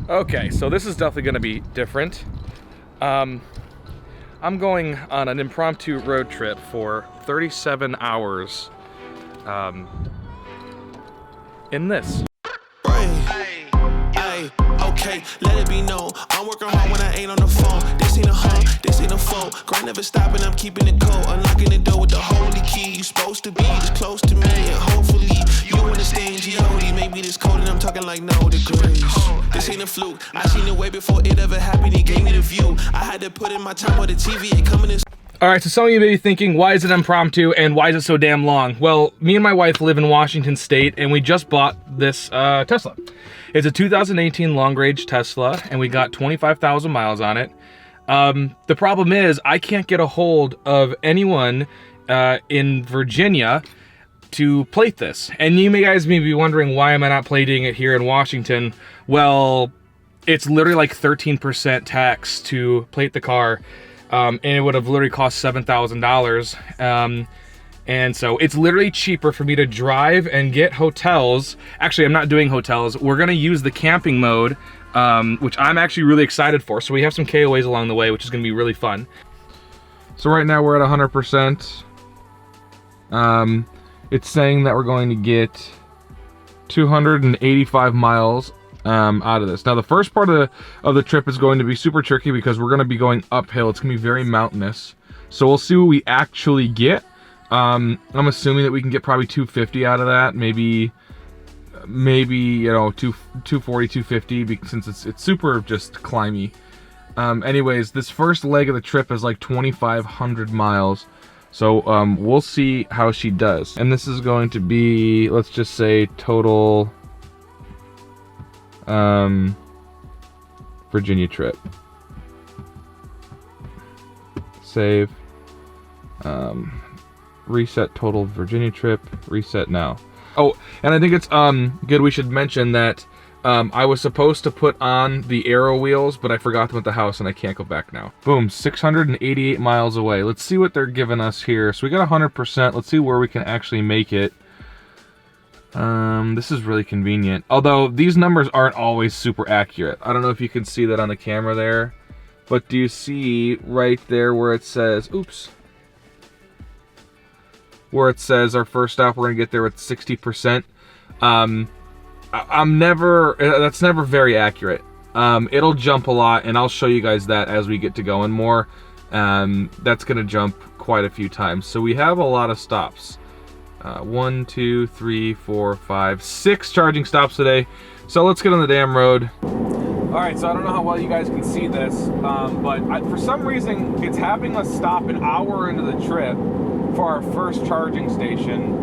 Okay, so this is definitely going to be different. I'm going on an impromptu road trip for 37 hours in this. Okay, let it be known. I'm working hard when I ain't on the phone. This ain't a home, this ain't a phone. Grind never stopping, I'm keeping it cold. Unlocking the door with the holy key. You supposed to be this close to me, and hopefully you understand G.O.D. Maybe this cold and I'm talking like no degrees. This ain't a fluke. I seen it way before it ever happened. He gave me the view. I had to put in my time on the TV and coming in. All right, so some of you may be thinking, why is it impromptu and why is it so damn long? Well, me and my wife live in Washington State and we just bought this Tesla. It's a 2018 long-range Tesla and we got 25,000 miles on it. The problem is I can't get a hold of anyone in Virginia to plate this. And you guys may be wondering, why am I not plating it here in Washington? Well, it's literally like 13% tax to plate the car. And it would have literally cost $7,000. And so it's literally cheaper for me to drive and get hotels. Actually, I'm not doing hotels. We're gonna use the camping mode, which I'm actually really excited for. So we have some KOAs along the way, which is gonna be really fun. So right now we're at 100%. It's saying that we're going to get 285 miles out of this. Now the first part of the trip is going to be super tricky because we're going to be going uphill. It's going to be very mountainous. So we'll see what we actually get. I'm assuming that we can get probably 250 out of that. Maybe you know 240, 250 since it's super just climby. Anyways, this first leg of the trip is like 2,500 miles. So we'll see how she does. And this is going to be, let's just say, total Virginia trip. Save. Reset total Virginia trip. Reset now. Oh, and I think it's good we should mention that I was supposed to put on the aero wheels, but I forgot them at the house and I can't go back now. Boom, 688 miles away. Let's see what they're giving us here. So we got 100%. Let's see where we can actually make it. This is really convenient. Although these numbers aren't always super accurate. I don't know if you can see that on the camera there, but do you see right there where it says, oops, where it says our first stop, we're gonna get there with 60%. That's never very accurate. It'll jump a lot, and I'll show you guys that as we get to going more. That's gonna jump quite a few times. So we have a lot of stops. 1, 2, 3, 4, 5, 6 charging stops today. So let's get on the damn road. All right, so I don't know how well you guys can see this, but for some reason, it's having us stop an hour into the trip for our first charging station.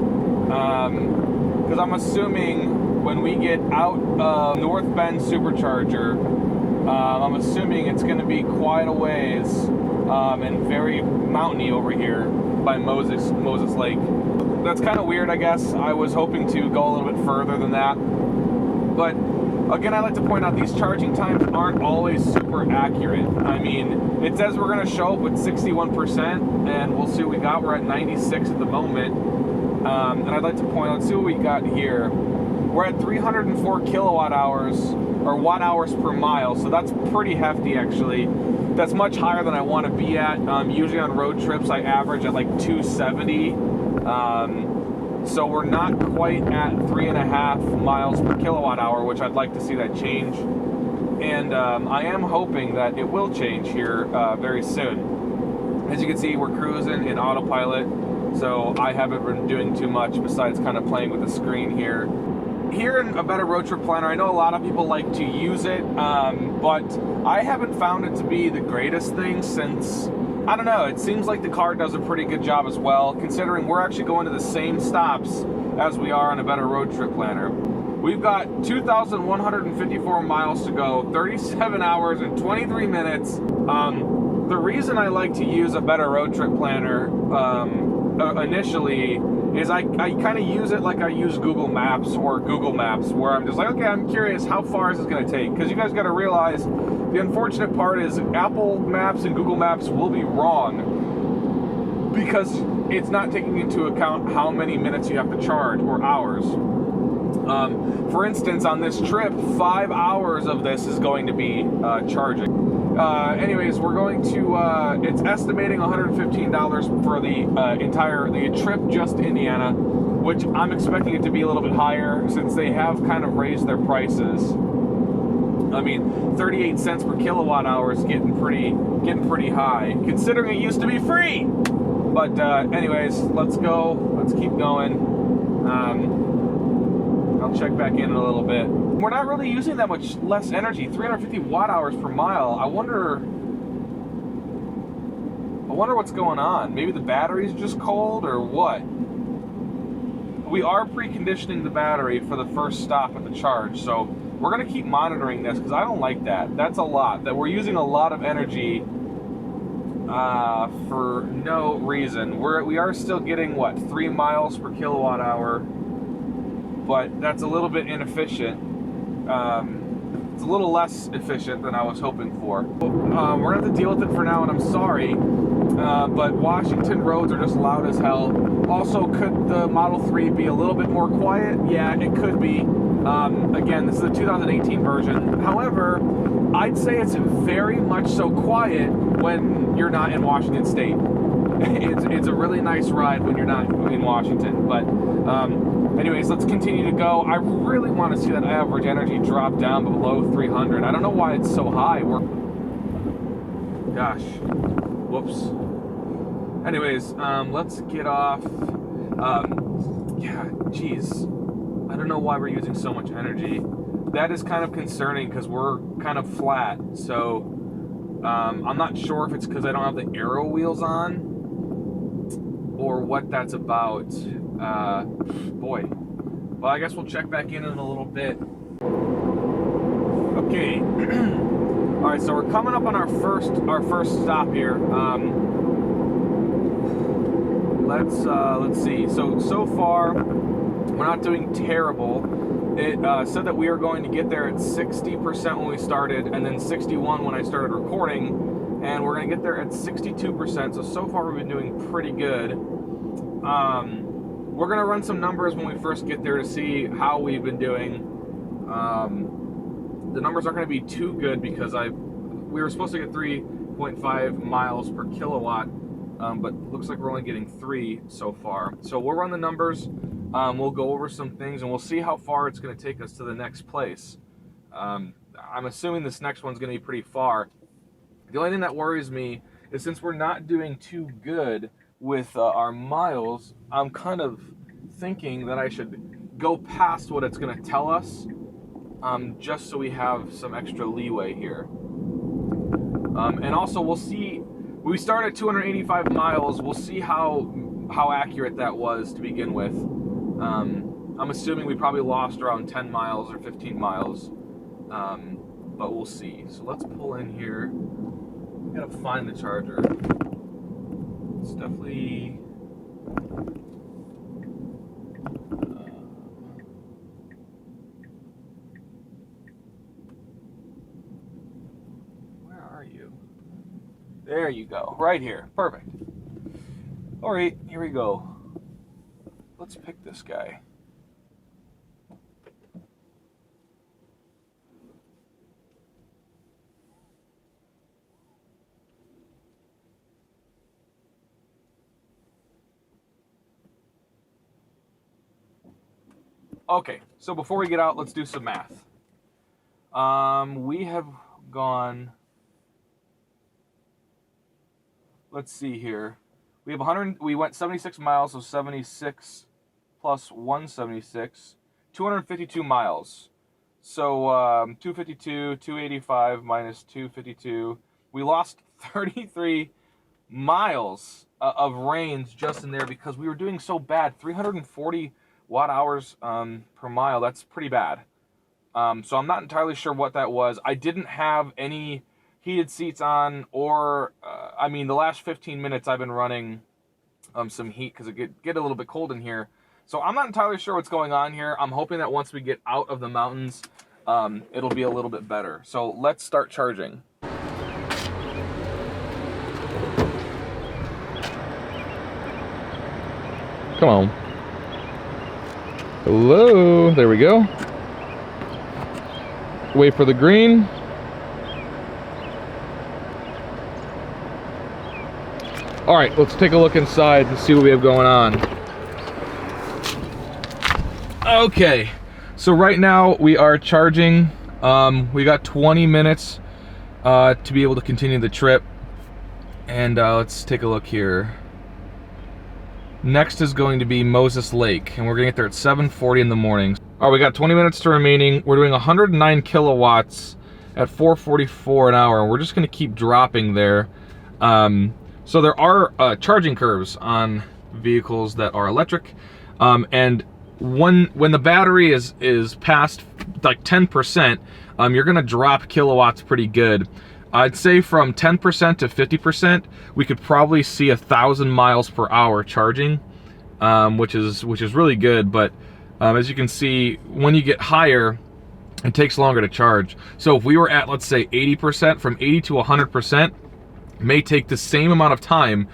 Because I'm assuming when we get out of North Bend Supercharger, I'm assuming it's going to be quite a ways and very mountainy over here by Moses Lake. That's kind of weird, I guess. I was hoping to go a little bit further than that. But again, I like to point out these charging times aren't always super accurate. I mean, it says we're going to show up with 61%, and we'll see what we got. We're at 96 at the moment. And I'd like to point out, let's see what we got here. We're at 304 kilowatt hours, or watt hours per mile, so that's pretty hefty actually. That's much higher than I want to be at. Usually on road trips I average at like 270. So we're not quite at 3.5 miles per kilowatt hour, which I'd like to see that change. And I am hoping that it will change here very soon. As you can see, we're cruising in Autopilot, so I haven't been doing too much besides kind of playing with the screen here. Here in A Better Road Trip Planner, I know a lot of people like to use it, but I haven't found it to be the greatest thing since, I don't know, it seems like the car does a pretty good job as well, considering we're actually going to the same stops as we are on A Better Road Trip Planner. We've got 2,154 miles to go, 37 hours and 23 minutes. The reason I like to use A Better Road Trip Planner initially is I kind of use it like I use Google Maps or Google Maps, where I'm just like, okay, I'm curious, how far is this going to take? Because you guys got to realize, the unfortunate part is Apple Maps and Google Maps will be wrong because it's not taking into account how many minutes you have to charge or hours. For instance, on this trip, 5 hours of this is going to be charging. Anyways, we're going to, it's estimating $115 for the trip just to Indiana, which I'm expecting it to be a little bit higher since they have kind of raised their prices. I mean, 38 cents per kilowatt hour is getting pretty high, considering it used to be free. But anyways, let's go. Let's keep going. I'll check back in a little bit. We're not really using that much less energy, 350 watt hours per mile. I wonder what's going on. Maybe the battery's just cold or what? We are preconditioning the battery for the first stop at the charge, so we're gonna keep monitoring this because I don't like that. That's a lot. That we're using a lot of energy for no reason. We are still getting, what, 3 miles per kilowatt hour, but that's a little bit inefficient. It's a little less efficient than I was hoping for. We're gonna have to deal with it for now, and I'm sorry, but Washington roads are just loud as hell. Also, could the Model 3 be a little bit more quiet? Yeah, it could be. Again, this is a 2018 version. However, I'd say it's very much so quiet when you're not in Washington State. It's a really nice ride when you're not in Washington. But anyways, let's continue to go. I really want to see that average energy drop down below 300. I don't know why it's so high. Gosh. Whoops. Anyways, let's get off. Yeah, geez. I don't know why we're using so much energy. That is kind of concerning because we're kind of flat. So I'm not sure if it's because I don't have the aero wheels on or what that's about. Boy. Well, I guess we'll check back in a little bit. Okay. All right, so we're coming up on our first stop here. Let's see. So far, we're not doing terrible. It said that we are going to get there at 60% when we started, and then 61 when I started recording, and we're going to get there at 62%. So far we've been doing pretty good. We're going to run some numbers when we first get there to see how we've been doing. The numbers aren't going to be too good because we were supposed to get 3.5 miles per kilowatt, but looks like we're only getting 3 so far. So we'll run the numbers. We'll go over some things and we'll see how far it's going to take us to the next place. I'm assuming this next one's going to be pretty far. The only thing that worries me is since we're not doing too good with our miles, I'm kind of thinking that I should go past what it's going to tell us, just so we have some extra leeway here. And also we'll see, we start at 285 miles, we'll see how accurate that was to begin with. I'm assuming we probably lost around 10 miles or 15 miles, but we'll see. So let's pull in here. We gotta find the charger. It's definitely... where are you? There you go, right here. Perfect. All right, here we go. Let's pick this guy. Okay, so before we get out, let's do some math. We have gone, let's see here. We have we went 76 miles, so 76 plus 176, 252 miles. So 252, 285 minus 252. We lost 33 miles of range just in there because we were doing so bad. 340 watt hours per mile. That's pretty bad. So I'm not entirely sure what that was. I didn't have any heated seats on, or I mean, the last 15 minutes I've been running some heat because it get a little bit cold in here. So I'm not entirely sure what's going on here. I'm hoping that once we get out of the mountains, it'll be a little bit better. So let's start charging. Come on. Hello, there we go. Wait for the green. All right, let's take a look inside and see what we have going on. Okay, so right now we are charging. We got 20 minutes to be able to continue the trip. And let's take a look here. Next is going to be Moses Lake, and we're gonna get there at 7:40 in the morning. All right, we got 20 minutes to remaining. We're doing 109 kilowatts at 444 an hour, and we're just gonna keep dropping there. So there are charging curves on vehicles that are electric, and when the battery is past like 10%, you're gonna drop kilowatts pretty good. I'd say from 10% to 50%, we could probably see 1,000 miles per hour charging, which is really good. But as you can see, when you get higher, it takes longer to charge. So if we were at, let's say, 80%, from 80 to 100%, may take the same amount of time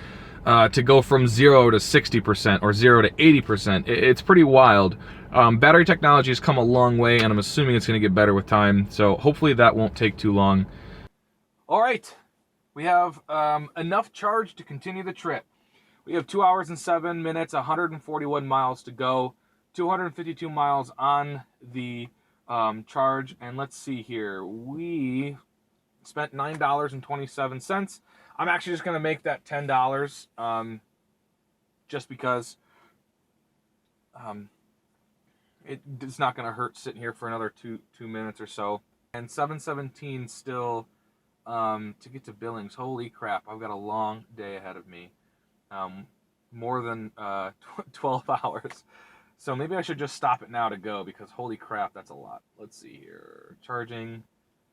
to go from 0 to 60% or 0 to 80%. It's pretty wild. Battery technology has come a long way, and I'm assuming it's going to get better with time. So hopefully that won't take too long. All right, we have enough charge to continue the trip. We have 2 hours and 7 minutes, 141 miles to go, 252 miles on the charge. And let's see here, we spent $9.27. I'm actually just gonna make that $10, just because it's not gonna hurt sitting here for another two minutes or so. And 7:17 still to get to Billings. Holy crap, I've got a long day ahead of me. More than 12 hours. So maybe I should just stop it now to go, because holy crap, that's a lot. Let's see here. Charging,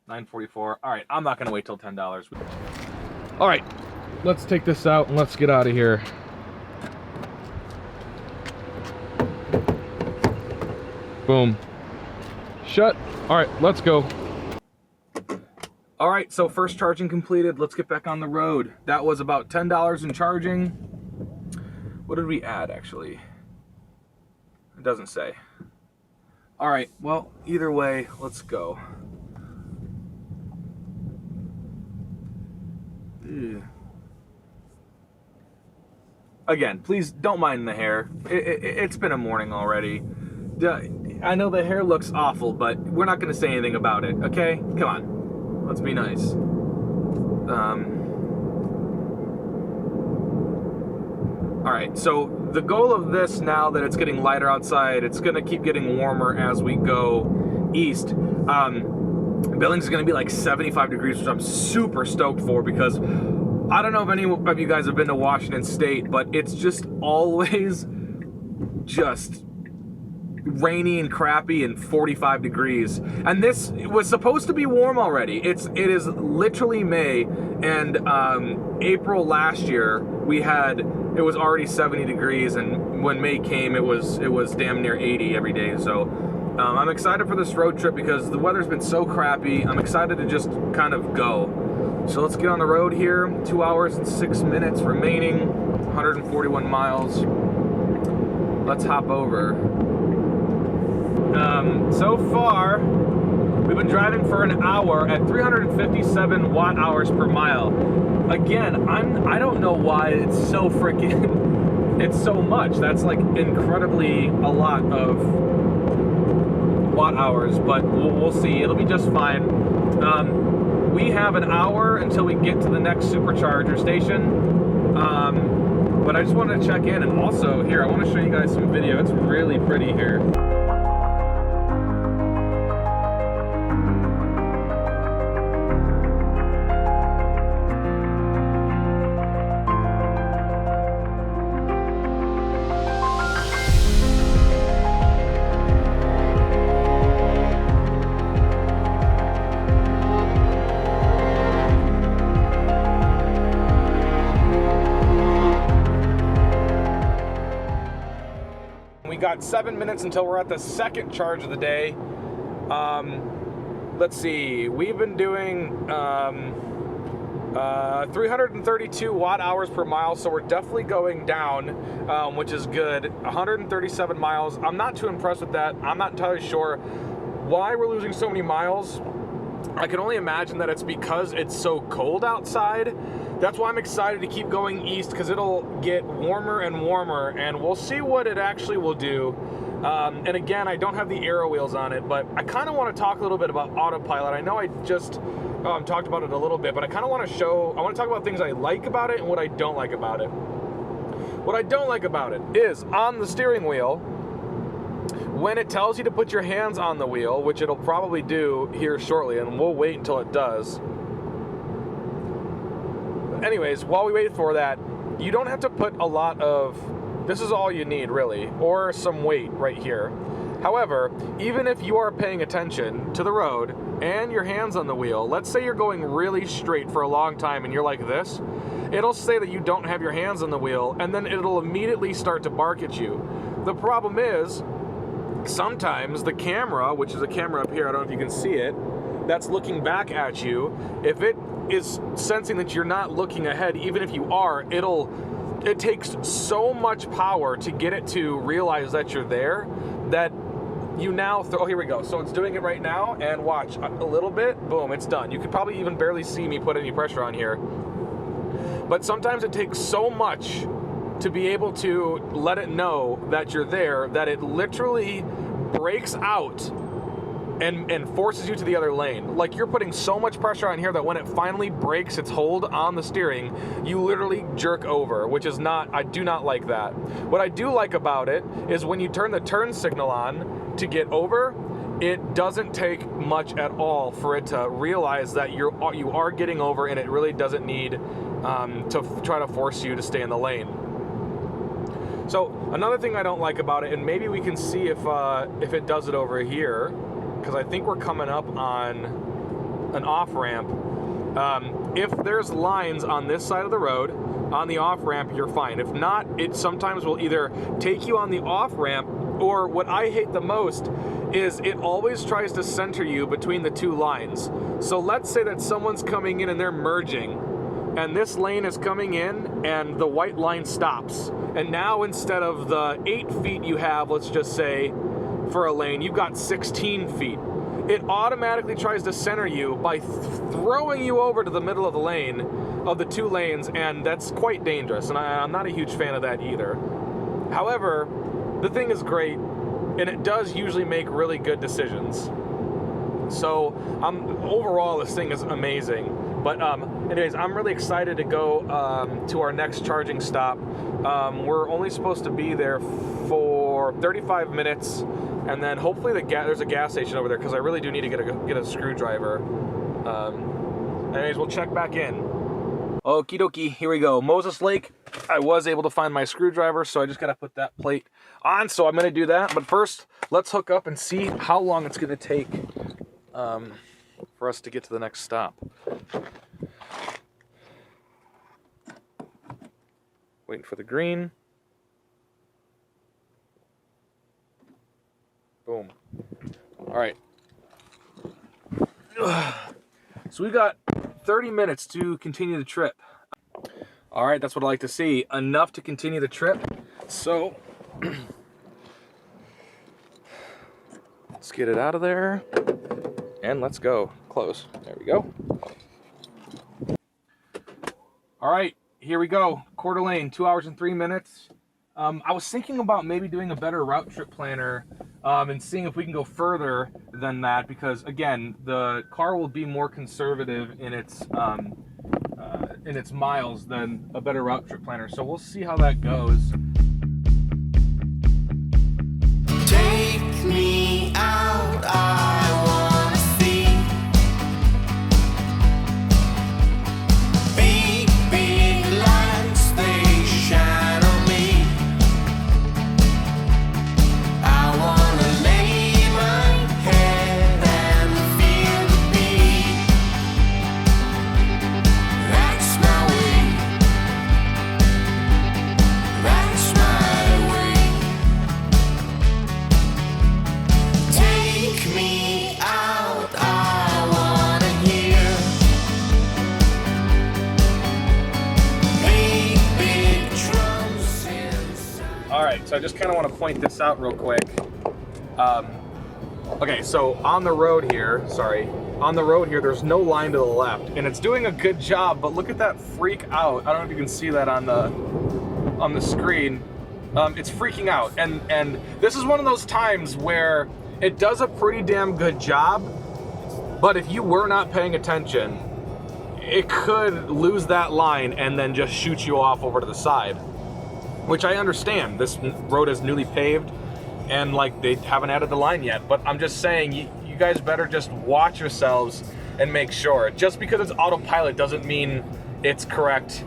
9:44. All right, I'm not gonna wait till $10. All right, let's take this out and let's get out of here. Boom. Shut. All right, let's go. All right, so first charging completed. Let's get back on the road. That was about $10 in charging. What did we add, actually? It doesn't say. All right, well, either way, let's go. Ew. Again, please don't mind the hair. It's been a morning already. I know the hair looks awful, but we're not going to say anything about it, okay? Come on. Let's be nice. All right, so the goal of this, now that it's getting lighter outside, it's gonna keep getting warmer as we go east. Billings is gonna be like 75 degrees, which I'm super stoked for, because I don't know if any of you guys have been to Washington State, but it's just always just rainy and crappy and 45 degrees. And this was supposed to be warm already. It is literally May, and April last year it was already 70 degrees, and when May came it was damn near 80 every day. So I'm excited for this road trip because the weather's been so crappy. I'm excited to just kind of go. So let's get on the road here. 2 hours and 6 minutes remaining, 141 miles. Let's hop over. So far, we've been driving for an hour at 357 watt hours per mile. Again, I don't know why it's so freaking, it's so much. That's like incredibly a lot of watt hours, but we'll see. It'll be just fine. We have an hour until we get to the next supercharger station. But I just wanted to check in, and also here, I want to show you guys some video. It's really pretty here. We got 7 minutes until we're at the second charge of the day. Let's see, we've been doing 332 watt hours per mile, so we're definitely going down, which is good. 137 miles. I'm not too impressed with that. I'm not entirely sure why we're losing so many miles. I can only imagine that it's because it's so cold outside. That's why I'm excited to keep going east, because it'll get warmer and warmer, and we'll see what it actually will do. And again, I don't have the aero wheels on it, but I kind of want to talk a little bit about Autopilot. I know I just talked about it a little bit, but I kind of want to talk about things I like about it and what I don't like about it. What I don't like about it is on the steering wheel, when it tells you to put your hands on the wheel, which it'll probably do here shortly, and we'll wait until it does. Anyways, while we wait for that, you don't have to put a lot of, this is all you need really, or some weight right here. However, even if you are paying attention to the road and your hands on the wheel, let's say you're going really straight for a long time and you're like this, it'll say that you don't have your hands on the wheel, and then it'll immediately start to bark at you. The problem is, sometimes the camera, which is a camera up here, I don't know if you can see it, that's looking back at you, if it is sensing that you're not looking ahead, even if you are, it takes so much power to get it to realize that you're there, that you now oh, here we go. So it's doing it right now, and watch, a little bit, boom, it's done. You could probably even barely see me put any pressure on here. But sometimes it takes so much to be able to let it know that you're there, that it literally breaks out and forces you to the other lane. Like, you're putting so much pressure on here that when it finally breaks its hold on the steering, you literally jerk over, which is not, I do not like that. What I do like about it is when you turn the turn signal on to get over, it doesn't take much at all for it to realize that you are getting over, and it really doesn't need to try to force you to stay in the lane. So another thing I don't like about it, and maybe we can see if it does it over here, because I think we're coming up on an off-ramp. If there's lines on this side of the road, on the off-ramp, you're fine. If not, it sometimes will either take you on the off-ramp, or what I hate the most is it always tries to center you between the two lines. So let's say that someone's coming in and they're merging, and this lane is coming in and the white line stops. And now instead of the 8 feet you have, let's just say, for a lane, you've got 16 feet. It automatically tries to center you by throwing you over to the middle of the lane, of the two lanes, and that's quite dangerous, and I'm not a huge fan of that either. However, the thing is great, and it does usually make really good decisions. So overall, this thing is amazing. But anyways, I'm really excited to go to our next charging stop. We're only supposed to be there for 35 minutes, and then hopefully there's a gas station over there, because I really do need to get a screwdriver. Anyways, we'll check back in. Okie dokie, here we go. Moses Lake. I was able to find my screwdriver, so I just gotta put that plate on, so I'm gonna do that. But first, let's hook up and see how long it's gonna take for us to get to the next stop. Waiting for the green. Boom. All right. So we got 30 minutes to continue the trip. All right, that's what I like to see. Enough to continue the trip. So let's get it out of there and let's go. Close. There we go. All right, here we go. Quarter lane, 2 hours and 3 minutes. I was thinking about maybe doing a better route trip planner and seeing if we can go further than that, because again, the car will be more conservative in its miles than a better route trip planner. So we'll see how that goes. Take me out, I wanna see big, big lights, they shine on me. I wanna lay my head and feel the beat. That's my way. That's my So I just kind of want to point this out real quick. Okay, so on the road here, there's no line to the left, and it's doing a good job, but look at that freak out. I don't know if you can see that on the screen. It's freaking out, and this is one of those times where it does a pretty damn good job, but if you were not paying attention, it could lose that line and then just shoot you off over to the side, which I understand. This road is newly paved, and like they haven't added the line yet, but I'm just saying you guys better just watch yourselves and make sure. Just because it's autopilot doesn't mean it's correct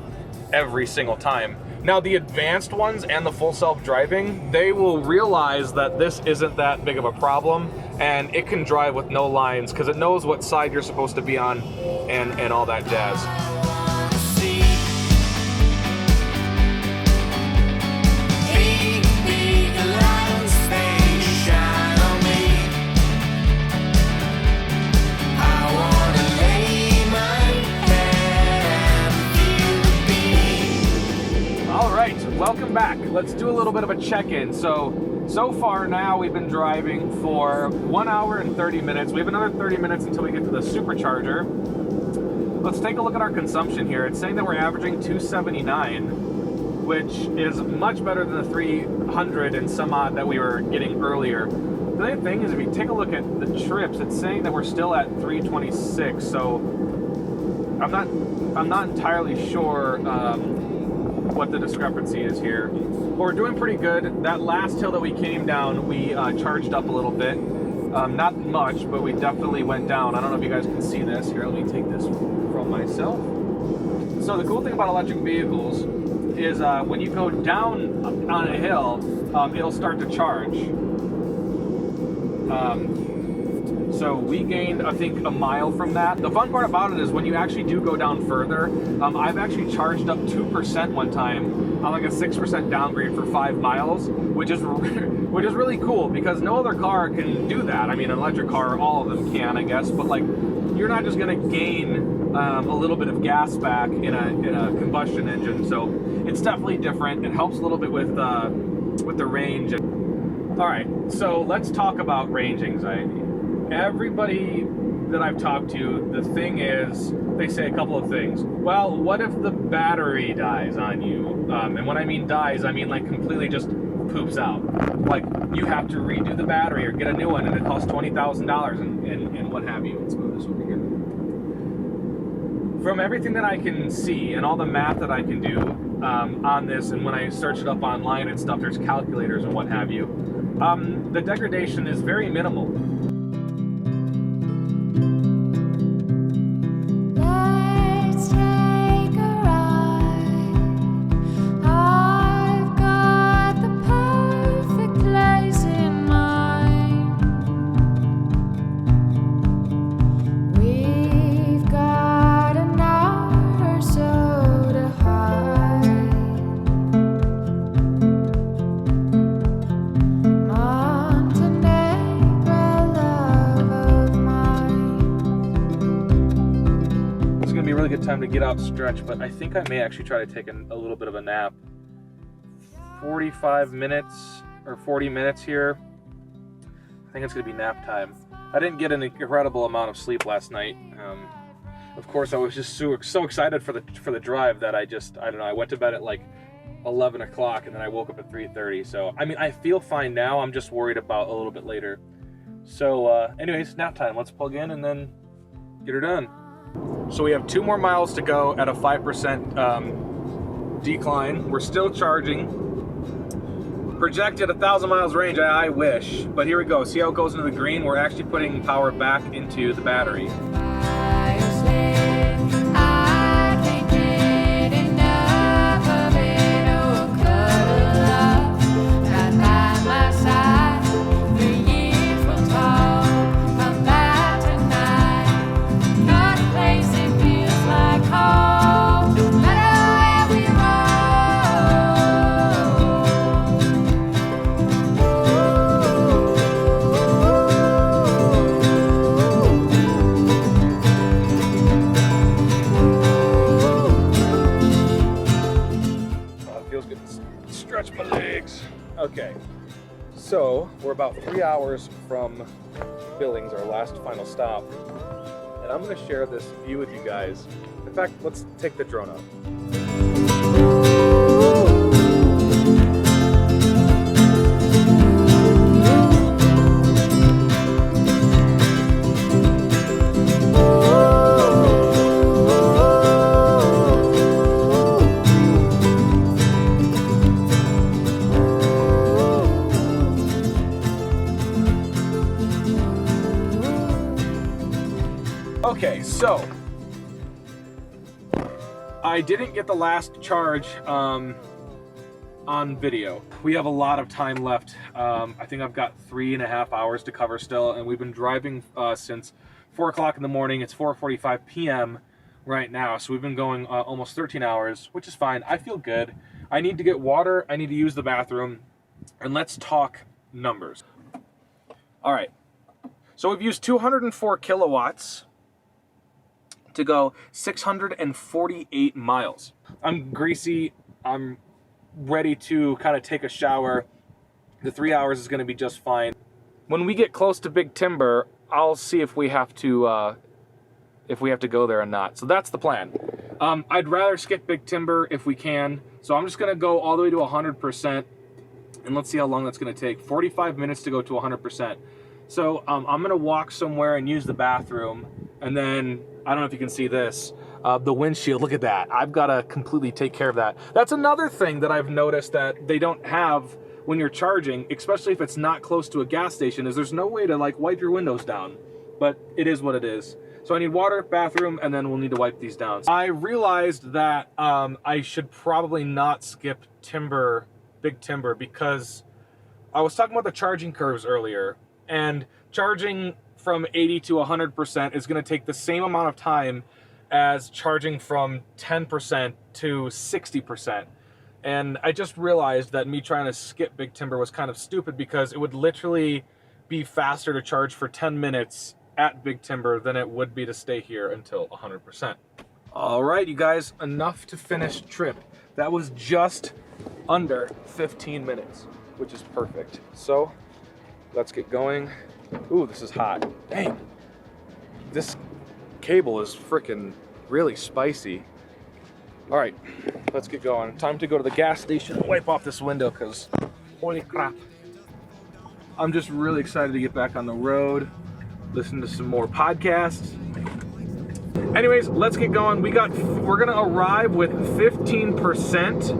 every single time. Now the advanced ones and the full self-driving, they will realize that this isn't that big of a problem, and it can drive with no lines because it knows what side you're supposed to be on and all that jazz. Welcome back. Let's do a little bit of a check-in. So far now we've been driving for 1 hour and 30 minutes. We have another 30 minutes until we get to the supercharger. Let's take a look at our consumption here. It's saying that we're averaging 279, which is much better than the 300 and some odd that we were getting earlier. The other thing is, if you take a look at the trips, it's saying that we're still at 326. So I'm not entirely sure what the discrepancy is here. But we're doing pretty good. That last hill that we came down, we charged up a little bit. Not much, but we definitely went down. I don't know if you guys can see this. Here, let me take this from myself. So the cool thing about electric vehicles is when you go down on a hill, it'll start to charge. So we gained, I think, a mile from that. The fun part about it is when you actually do go down further, I've actually charged up 2% one time on like a 6% downgrade for 5 miles, which is really cool because no other car can do that. I mean, an electric car, all of them can, I guess, but like you're not just going to gain a little bit of gas back in a combustion engine. So it's definitely different. It helps a little bit with the range. All right, so let's talk about range anxiety. Everybody that I've talked to, the thing is, they say a couple of things. Well, what if the battery dies on you? And when I mean dies, I mean like completely just poops out. Like you have to redo the battery or get a new one, and it costs $20,000 and what have you. Let's move this over here. From everything that I can see and all the math that I can do on this, and when I search it up online and stuff, there's calculators and what have you. The degradation is very minimal. Time to get out, stretch, but I think I may actually try to take a little bit of a nap. 45 minutes or 40 minutes here. I think it's gonna be nap time. I didn't get an incredible amount of sleep last night. Of course, I was just so excited for the drive that I don't know. I went to bed at like 11 o'clock and then I woke up at 3:30. So I mean, I feel fine now. I'm just worried about a little bit later. So anyways, nap time. Let's plug in and then get her done. So we have 2 more miles to go at a 5% decline. We're still charging. Projected 1,000 miles range, I wish. But here we go. See how it goes into the green? We're actually putting power back into the battery. Okay, so we're about 3 hours from Billings, our last final stop, and I'm going to share this view with you guys. In fact, let's take the drone up. Okay, so I didn't get the last charge on video. We have a lot of time left. I think I've got 3.5 hours to cover still, and we've been driving since 4 o'clock in the morning. It's 4:45 p.m. right now, so we've been going almost 13 hours, which is fine. I feel good. I need to get water, I need to use the bathroom, and let's talk numbers. All right, so we've used 204 kilowatts to go 648 miles. I'm greasy, I'm ready to kind of take a shower. The 3 hours is gonna be just fine. When we get close to Big Timber, I'll see if we have to go there or not. So that's the plan. I'd rather skip Big Timber if we can. So I'm just gonna go all the way to 100%, and let's see how long that's gonna take. 45 minutes to go to 100%. So I'm gonna walk somewhere and use the bathroom, and then, I don't know if you can see this, the windshield, look at that. I've gotta completely take care of that. That's another thing that I've noticed that they don't have when you're charging, especially if it's not close to a gas station, is there's no way to like wipe your windows down, but it is what it is. So I need water, bathroom, and then we'll need to wipe these down. I realized that I should probably not skip Big Timber, because I was talking about the charging curves earlier, and charging from 80 to 100% is going to take the same amount of time as charging from 10% to 60%. And I just realized that me trying to skip Big Timber was kind of stupid, because it would literally be faster to charge for 10 minutes at Big Timber than it would be to stay here until 100%. All right, you guys, enough to finish trip. That was just under 15 minutes, which is perfect. So let's get going. Ooh, this is hot. Dang. This cable is freaking really spicy. All right, let's get going. Time to go to the gas station, wipe off this window, because holy crap. I'm just really excited to get back on the road, listen to some more podcasts. Anyways, let's get going. We're gonna arrive with 15%.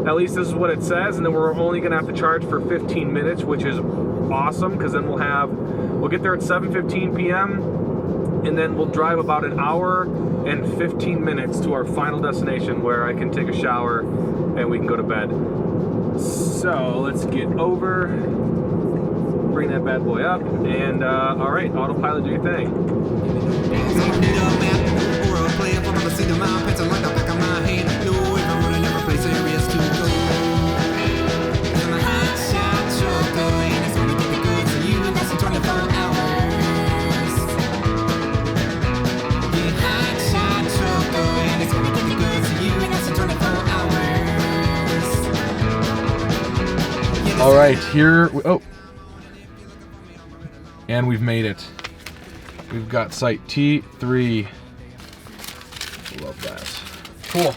At least this is what it says, and then we're only gonna have to charge for 15 minutes, which is awesome, because then we'll get there at 7:15 p.m. and then we'll drive about an hour and 15 minutes to our final destination, where I can take a shower and we can go to bed. So let's get over, bring that bad boy up, and all right, autopilot, do your thing. All right, and we've made it. We've got site T3. Love that. Cool.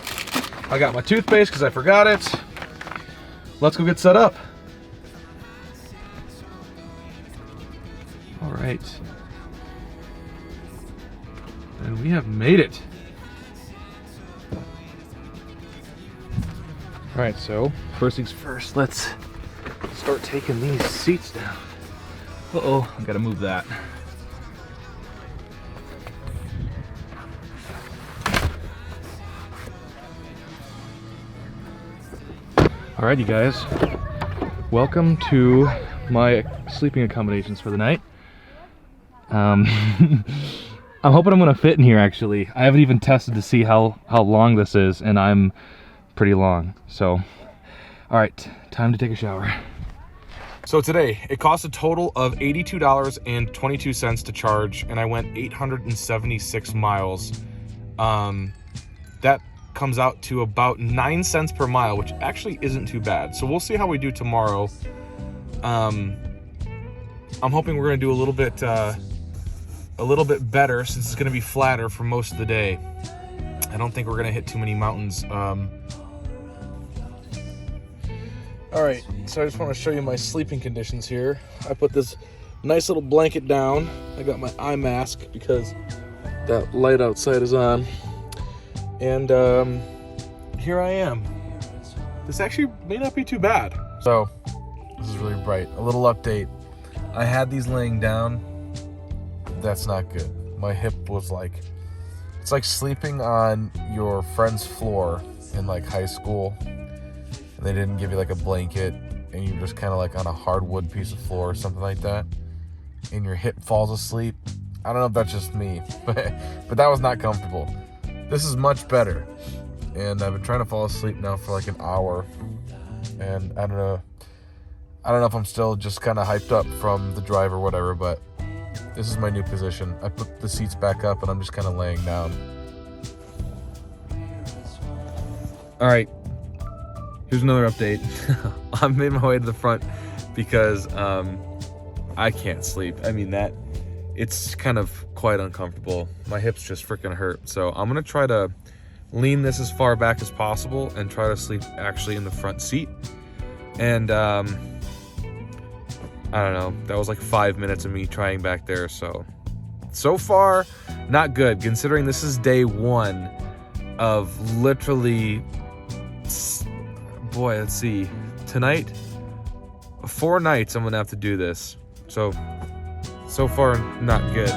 I got my toothpaste because I forgot it. Let's go get set up. All right. And we have made it. All right, so first things first, let's start taking these seats down. Uh-oh, I gotta move that. All right, you guys, welcome to my sleeping accommodations for the night. I'm hoping I'm gonna fit in here, actually. I haven't even tested to see how long this is, and I'm pretty long, so. All right, time to take a shower. So today, it cost a total of $82.22 to charge, and I went 876 miles. That comes out to about 9 cents per mile, which actually isn't too bad. So we'll see how we do tomorrow. I'm hoping we're going to do a little bit better since it's going to be flatter for most of the day. I don't think we're going to hit too many mountains. All right, so I just want to show you my sleeping conditions here. I put this nice little blanket down. I got my eye mask because that light outside is on. And here I am. This actually may not be too bad. So, this is really bright. A little update. I had these laying down. That's not good. My hip was like, it's like sleeping on your friend's floor in like high school. And they didn't give you like a blanket and you're just kind of like on a hardwood piece of floor or something like that. And your hip falls asleep. I don't know if that's just me, but that was not comfortable. This is much better. And I've been trying to fall asleep now for like an hour. And I don't know if I'm still just kind of hyped up from the drive or whatever, but this is my new position. I put the seats back up and I'm just kind of laying down. All right. Here's another update. I'm made my way to the front because I can't sleep. I mean, it's kind of quite uncomfortable. My hips just freaking hurt. So I'm gonna try to lean this as far back as possible and try to sleep actually in the front seat. And I don't know, that was like 5 minutes of me trying back there. So far, not good, considering this is day 1 of literally, boy, let's see, tonight, 4 nights I'm gonna have to do this. So far, not good.